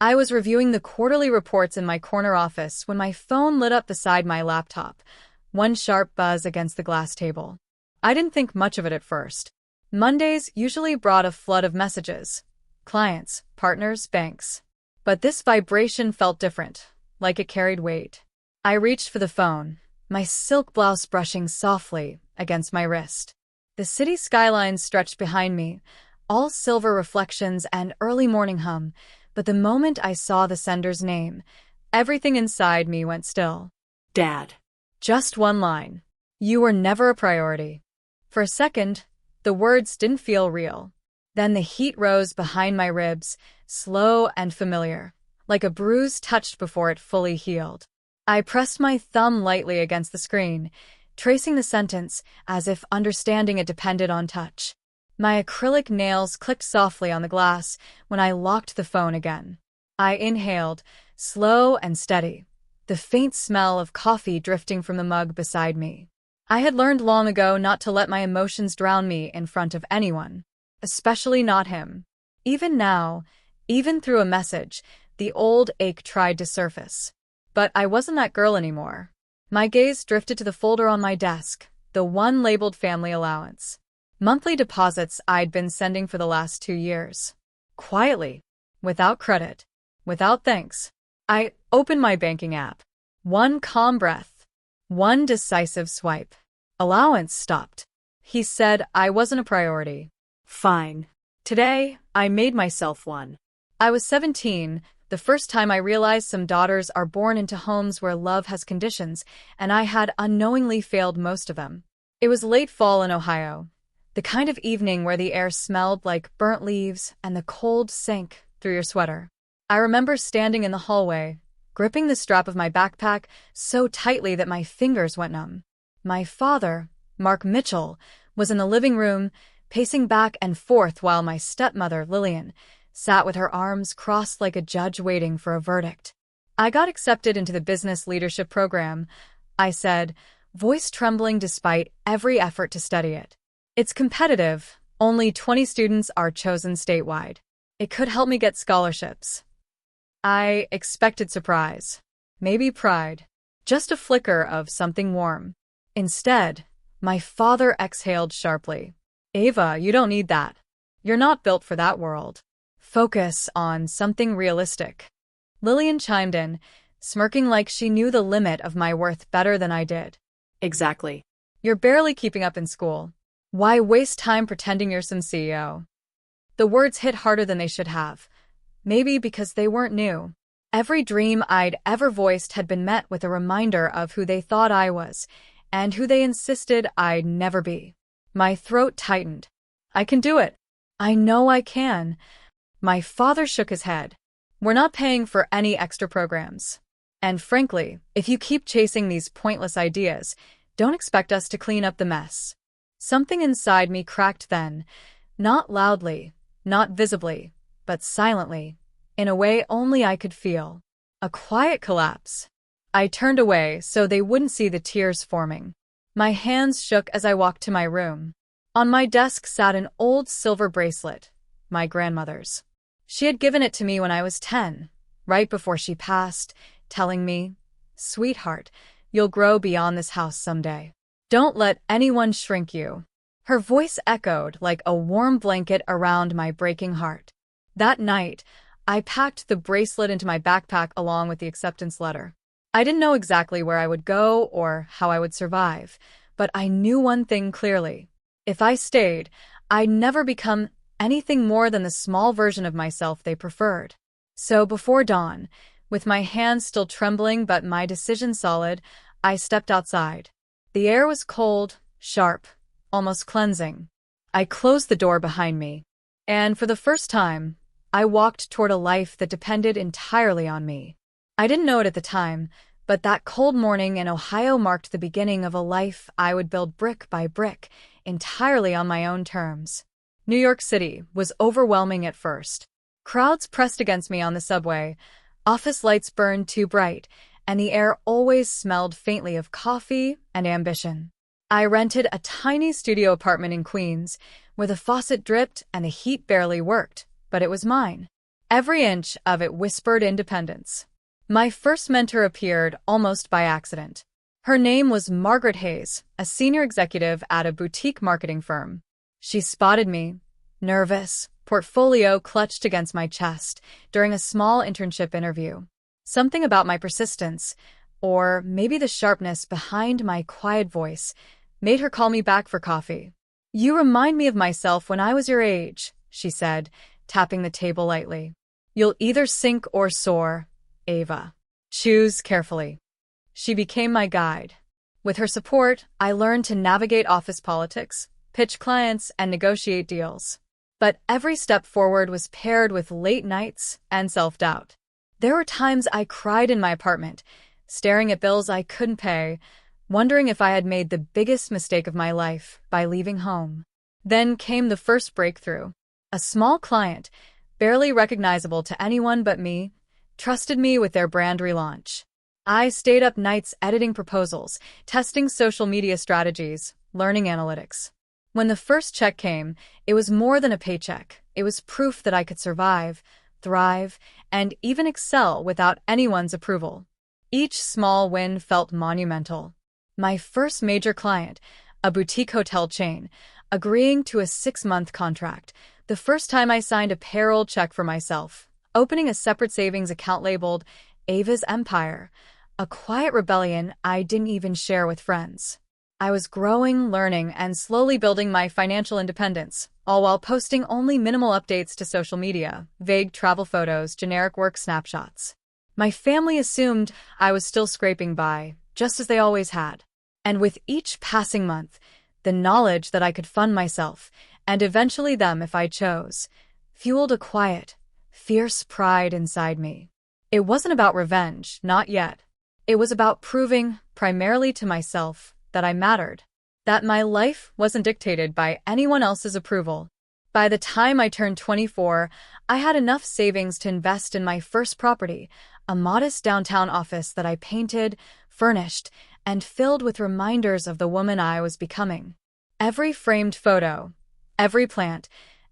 I was reviewing the quarterly reports in my corner office when my phone lit up beside my laptop, one sharp buzz against the glass table. I didn't think much of it at first. Mondays usually brought a flood of messages. Clients, partners, banks. But this vibration felt different, like it carried weight. I reached for the phone, my silk blouse brushing softly against my wrist. The city skyline stretched behind me, all silver reflections and early morning hum, but the moment I saw the sender's name, everything inside me went still. Dad. Just one line. You were never a priority. For a second, the words didn't feel real. Then the heat rose behind my ribs, slow and familiar, like a bruise touched before it fully healed. I pressed my thumb lightly against the screen, tracing the sentence as if understanding it depended on touch. My acrylic nails clicked softly on the glass when I locked the phone again. I inhaled, slow and steady, the faint smell of coffee drifting from the mug beside me. I had learned long ago not to let my emotions drown me in front of anyone, especially not him. Even now, even through a message, the old ache tried to surface. But I wasn't that girl anymore. My gaze drifted to the folder on my desk, the one labeled family allowance. Monthly deposits I'd been sending for the last 2 years. Quietly, without credit, without thanks. I opened my banking app. One calm breath. One decisive swipe. Allowance stopped. He said I wasn't a priority. Fine. Today, I made myself one. I was 17, the first time I realized some daughters are born into homes where love has conditions, and I had unknowingly failed most of them. It was late fall in Ohio. The kind of evening where the air smelled like burnt leaves and the cold sank through your sweater. I remember standing in the hallway, gripping the strap of my backpack so tightly that my fingers went numb. My father, Mark Mitchell, was in the living room, pacing back and forth while my stepmother, Lillian, sat with her arms crossed like a judge waiting for a verdict. I got accepted into the business leadership program, I said, voice trembling despite every effort to study it. It's competitive. Only 20 students are chosen statewide. It could help me get scholarships. I expected surprise. Maybe pride. Just a flicker of something warm. Instead, my father exhaled sharply. Ava, you don't need that. You're not built for that world. Focus on something realistic. Lillian chimed in, smirking like she knew the limit of my worth better than I did. Exactly. You're barely keeping up in school. Why waste time pretending you're some CEO? The words hit harder than they should have. Maybe because they weren't new. Every dream I'd ever voiced had been met with a reminder of who they thought I was, and who they insisted I'd never be. My throat tightened. I can do it. I know I can. My father shook his head. We're not paying for any extra programs. And frankly, if you keep chasing these pointless ideas, don't expect us to clean up the mess. Something inside me cracked then, not loudly, not visibly, but silently, in a way only I could feel. A quiet collapse. I turned away so they wouldn't see the tears forming. My hands shook as I walked to my room. On my desk sat an old silver bracelet, my grandmother's. She had given it to me when I was 10, right before she passed, telling me, "Sweetheart, you'll grow beyond this house someday. Don't let anyone shrink you." Her voice echoed like a warm blanket around my breaking heart. That night, I packed the bracelet into my backpack along with the acceptance letter. I didn't know exactly where I would go or how I would survive, but I knew one thing clearly. If I stayed, I'd never become anything more than the small version of myself they preferred. So before dawn, with my hands still trembling but my decision solid, I stepped outside. The air was cold, sharp, almost cleansing. I closed the door behind me, and for the first time, I walked toward a life that depended entirely on me. I didn't know it at the time, but that cold morning in Ohio marked the beginning of a life I would build brick by brick, entirely on my own terms. New York City was overwhelming at first. Crowds pressed against me on the subway, office lights burned too bright, and the air always smelled faintly of coffee and ambition. I rented a tiny studio apartment in Queens, where the faucet dripped and the heat barely worked, but it was mine. Every inch of it whispered independence. My first mentor appeared almost by accident. Her name was Margaret Hayes, a senior executive at a boutique marketing firm. She spotted me, nervous, portfolio clutched against my chest, during a small internship interview. Something about my persistence, or maybe the sharpness behind my quiet voice, made her call me back for coffee. "You remind me of myself when I was your age," she said, tapping the table lightly. "You'll either sink or soar, Ava. Choose carefully." She became my guide. With her support, I learned to navigate office politics, pitch clients, and negotiate deals. But every step forward was paired with late nights and self-doubt. There were times I cried in my apartment, staring at bills I couldn't pay, wondering if I had made the biggest mistake of my life by leaving home. Then came the first breakthrough. A small client, barely recognizable to anyone but me, trusted me with their brand relaunch. I stayed up nights editing proposals, testing social media strategies, learning analytics. When the first check came, it was more than a paycheck. It was proof that I could survive, thrive, and even excel without anyone's approval. Each small win felt monumental. My first major client, a boutique hotel chain, agreeing to a 6-month contract, the first time I signed a payroll check for myself, opening a separate savings account labeled Ava's Empire, a quiet rebellion I didn't even share with friends. I was growing, learning, and slowly building my financial independence, all while posting only minimal updates to social media, vague travel photos, generic work snapshots. My family assumed I was still scraping by, just as they always had. And with each passing month, the knowledge that I could fund myself, and eventually them if I chose, fueled a quiet, fierce pride inside me. It wasn't about revenge, not yet. It was about proving, primarily to myself, that I mattered, that my life wasn't dictated by anyone else's approval. By the time I turned 24, I had enough savings to invest in my first property, a modest downtown office that I painted, furnished, and filled with reminders of the woman I was becoming. Every framed photo, every plant,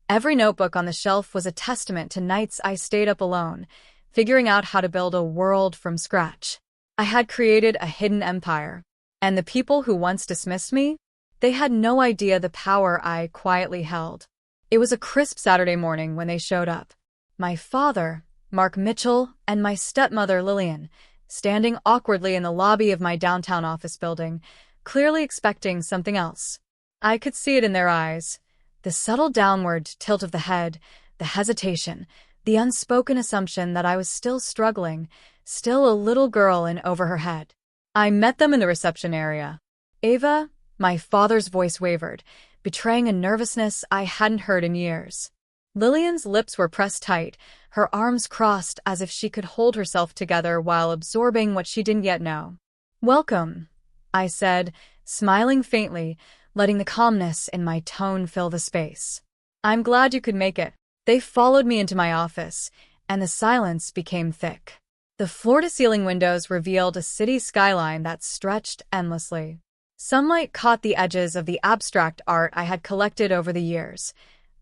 every notebook on the shelf was a testament to nights I stayed up alone, figuring out how to build a world from scratch. I had created a hidden empire. And the people who once dismissed me? They had no idea the power I quietly held. It was a crisp Saturday morning when they showed up. My father, Mark Mitchell, and my stepmother, Lillian, standing awkwardly in the lobby of my downtown office building, clearly expecting something else. I could see it in their eyes. The subtle downward tilt of the head, the hesitation, the unspoken assumption that I was still struggling, still a little girl in over her head. I met them in the reception area. "Ava," my father's voice wavered, betraying a nervousness I hadn't heard in years. Lillian's lips were pressed tight, her arms crossed as if she could hold herself together while absorbing what she didn't yet know. "Welcome," I said, smiling faintly, letting the calmness in my tone fill the space. "I'm glad you could make it." They followed me into my office, and the silence became thick. The floor-to-ceiling windows revealed a city skyline that stretched endlessly. Sunlight caught the edges of the abstract art I had collected over the years.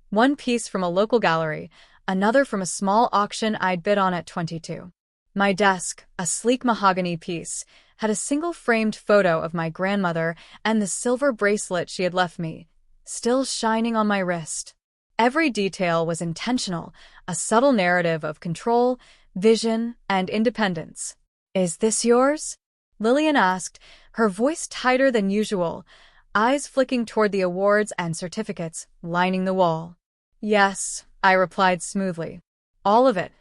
One piece from a local gallery, another from a small auction I'd bid on at 22. My desk, a sleek mahogany piece, had a single framed photo of my grandmother and the silver bracelet she had left me, still shining on my wrist. Every detail was intentional, a subtle narrative of control, vision, and independence. "Is this yours?" Lillian asked, her voice tighter than usual, eyes flicking toward the awards and certificates lining the wall. "Yes," I replied smoothly. "All of it.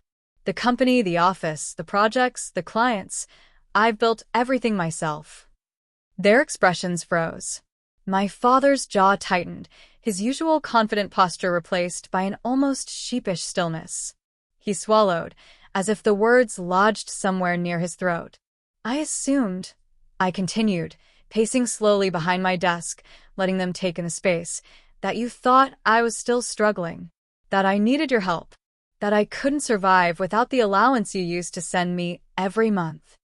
The company, the office, the projects, the clients. I've built everything myself." Their expressions froze. My father's jaw tightened, his usual confident posture replaced by an almost sheepish stillness. He swallowed, as if the words lodged somewhere near his throat. "I assumed," I continued, pacing slowly behind my desk, letting them take in the space, "that you thought I was still struggling, that I needed your help, that I couldn't survive without the allowance you used to send me every month."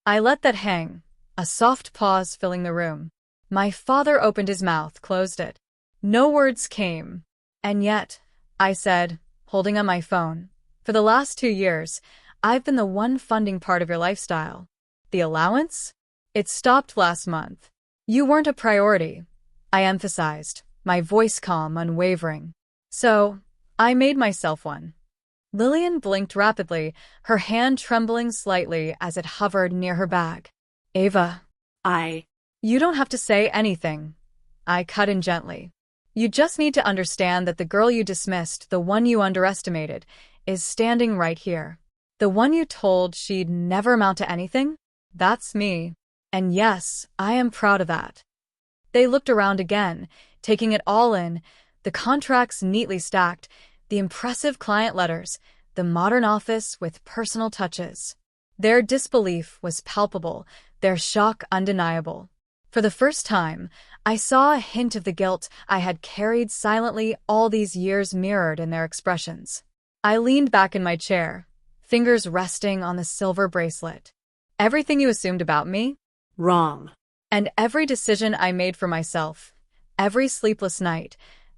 I let that hang, a soft pause filling the room. My father opened his mouth, closed it. No words came. "And yet," I said, holding up my phone, For the last 2 years, I've been the one funding part of your lifestyle. The allowance? It stopped last month. You weren't a priority, I emphasized, my voice calm, unwavering. So, I made myself one. Lillian blinked rapidly, her hand trembling slightly as it hovered near her bag. Ava. You don't have to say anything. I cut in gently. You just need to understand that the girl you dismissed, the one you underestimated, is standing right here. The one you told she'd never amount to anything? That's me. And yes, I am proud of that. They looked around again, taking it all in, the contracts neatly stacked, the impressive client letters, the modern office with personal touches. Their disbelief was palpable, their shock undeniable. For the first time, I saw a hint of the guilt I had carried silently all these years mirrored in their expressions. I leaned back in my chair, fingers resting on the silver bracelet. Everything you assumed about me? Wrong. And every decision I made for myself, every sleepless night,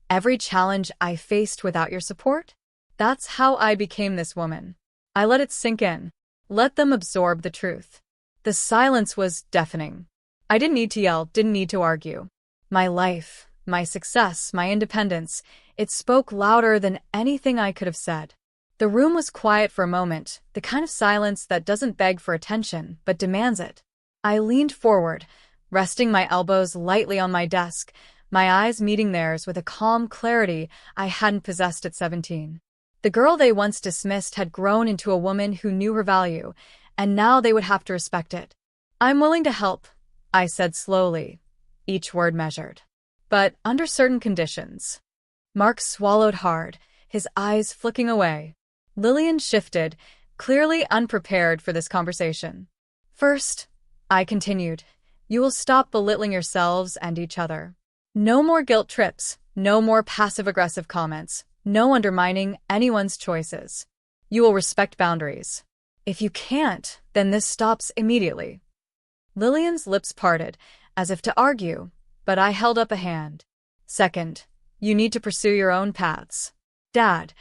every challenge I faced without your support? That's how I became this woman. I let it sink in. Let them absorb the truth. The silence was deafening. I didn't need to yell, didn't need to argue. My life, my success, my independence, it spoke louder than anything I could have said. The room was quiet for a moment, the kind of silence that doesn't beg for attention, but demands it. I leaned forward, resting my elbows lightly on my desk, my eyes meeting theirs with a calm clarity I hadn't possessed at 17. The girl they once dismissed had grown into a woman who knew her value, and now they would have to respect it. I'm willing to help, I said slowly, each word measured. But under certain conditions. Mark swallowed hard, his eyes flicking away. Lillian shifted, clearly unprepared for this conversation. First, I continued, you will stop belittling yourselves and each other. No more guilt trips, no more passive-aggressive comments, no undermining anyone's choices. You will respect boundaries. If you can't, then this stops immediately. Lillian's lips parted, as if to argue, but I held up a hand. Second, you need to pursue your own paths. Dad,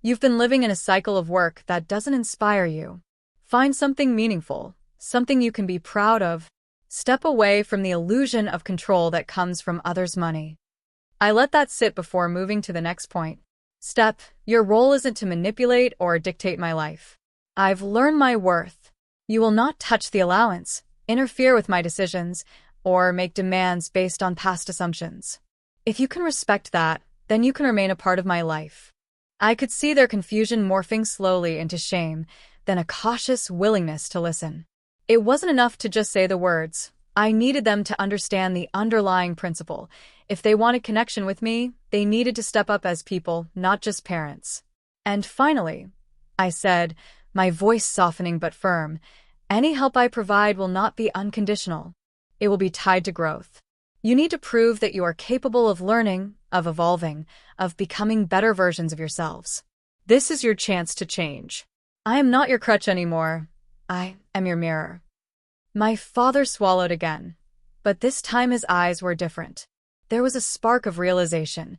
you've been living in a cycle of work that doesn't inspire you. Find something meaningful, something you can be proud of. Step away from the illusion of control that comes from others' money. I let that sit before moving to the next point. Step, your role isn't to manipulate or dictate my life. I've learned my worth. You will not touch the allowance, interfere with my decisions, or make demands based on past assumptions. If you can respect that, then you can remain a part of my life. I could see their confusion morphing slowly into shame, then a cautious willingness to listen. It wasn't enough to just say the words. I needed them to understand the underlying principle. If they wanted connection with me, they needed to step up as people, not just parents. And finally, I said, my voice softening but firm, any help I provide will not be unconditional. It will be tied to growth. You need to prove that you are capable of learning, of evolving, of becoming better versions of yourselves. This is your chance to change. I am not your crutch anymore. I am your mirror. My father swallowed again, but this time his eyes were different. There was a spark of realization.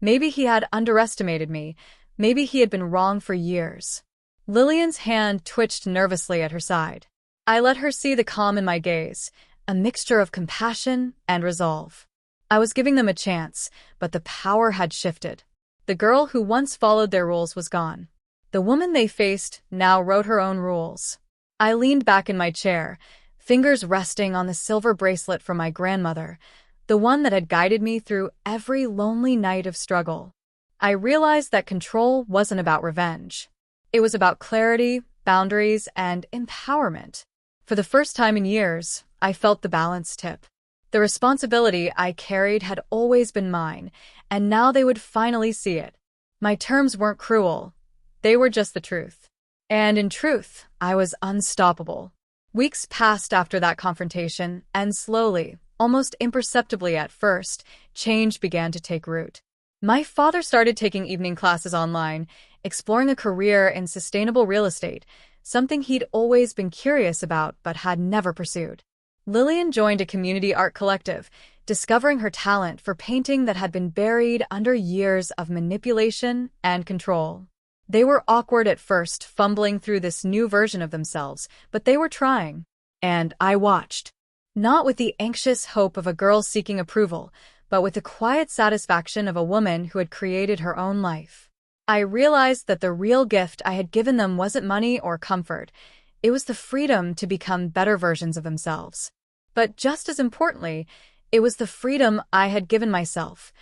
Maybe he had underestimated me. Maybe he had been wrong for years. Lillian's hand twitched nervously at her side. I let her see the calm in my gaze, a mixture of compassion and resolve. I was giving them a chance, but the power had shifted. The girl who once followed their rules was gone. The woman they faced now wrote her own rules. I leaned back in my chair, fingers resting on the silver bracelet from my grandmother, the one that had guided me through every lonely night of struggle. I realized that control wasn't about revenge. It was about clarity, boundaries, and empowerment. For the first time in years, I felt the balance tip. The responsibility I carried had always been mine, and now they would finally see it. My terms weren't cruel. They were just the truth. And in truth, I was unstoppable. Weeks passed after that confrontation, and slowly, almost imperceptibly at first, change began to take root. My father started taking evening classes online, exploring a career in sustainable real estate, something he'd always been curious about but had never pursued. Lillian joined a community art collective, discovering her talent for painting that had been buried under years of manipulation and control. They were awkward at first, fumbling through this new version of themselves, but they were trying. And I watched. Not with the anxious hope of a girl seeking approval, but with the quiet satisfaction of a woman who had created her own life. I realized that the real gift I had given them wasn't money or comfort. It was the freedom to become better versions of themselves. But just as importantly, it was the freedom I had given myself.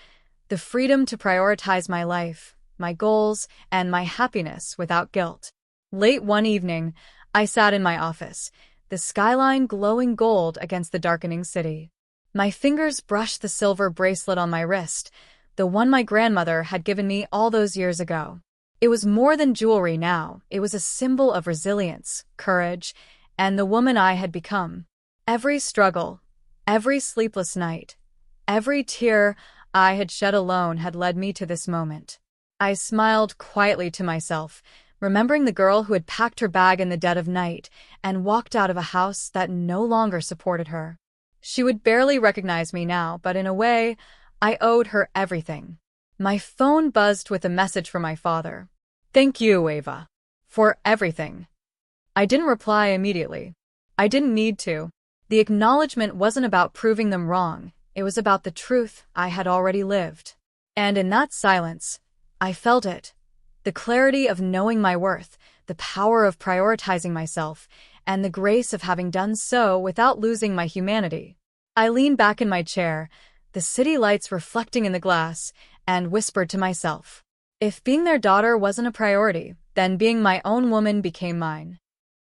The freedom to prioritize my life, my goals, and my happiness without guilt. Late one evening, I sat in my office, the skyline glowing gold against the darkening city. My fingers brushed the silver bracelet on my wrist, the one my grandmother had given me all those years ago. It was more than jewelry now. It was a symbol of resilience, courage, and the woman I had become. Every struggle, every sleepless night, every tear I had shed alone had led me to this moment. I smiled quietly to myself, remembering the girl who had packed her bag in the dead of night and walked out of a house that no longer supported her. She would barely recognize me now, but in a way, I owed her everything. My phone buzzed with a message from my father. "Thank you, Ava, for everything." I didn't reply immediately. I didn't need to. The acknowledgement wasn't about proving them wrong. It was about the truth I had already lived. And in that silence, I felt it. The clarity of knowing my worth, the power of prioritizing myself, and the grace of having done so without losing my humanity. I leaned back in my chair, the city lights reflecting in the glass, and whispered to myself, if being their daughter wasn't a priority, then being my own woman became mine.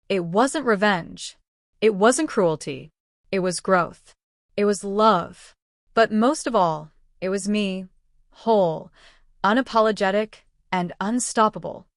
It wasn't revenge. It wasn't cruelty. It was growth. It was love. But most of all, it was me, whole, unapologetic, and unstoppable.